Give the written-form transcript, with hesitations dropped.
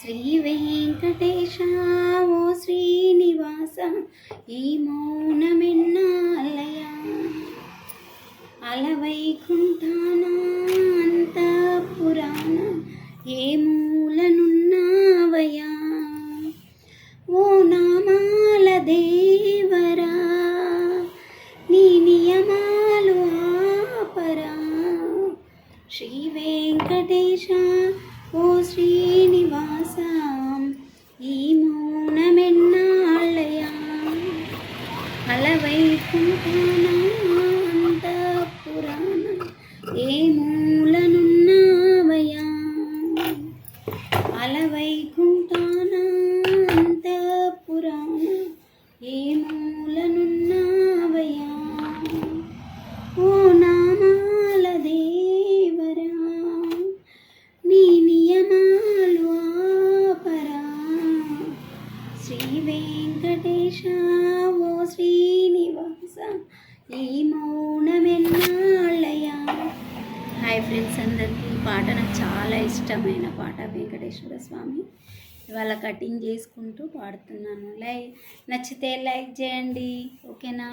శ్రీ వెంకటేశ ఓ శ్రీనివాస ఈ మౌనమెన్నాళ్ళయ అలవైకుంఠాన అంతఃపురాణ ఏ మూలనున్నావయ్యా ఓ నామాల దేవరా నీ నియమాలు ఆపరా శ్రీ వెంకటేశ ఓ శ్రీనివాస ఈ మౌనమెన్నాళ్ళయా అలవైకుంఠాన అంతఃపురాణ ఏ మూలనున్నావయ్యా అలవైకుంఠాన అంతఃపురాణ ఏ మూలనున్నావయ్యా ఓ నామాల దేవరా నీ నియమాలు ఆపరా శ్రీ వెంకటేశ ఓ శ్రీనివాస ఈ మౌనమెన్నాళ్ళయా. హాయ్ ఫ్రెండ్స్, అందరికీ ఈ పాట నాకు చాలా ఇష్టమైన పాట. వెంకటేశ్వర స్వామి ఇవాళ కటింగ్ చేసుకుంటూ పాడుతున్నాను. నచ్చితే లైక్ చేయండి, ఓకేనా.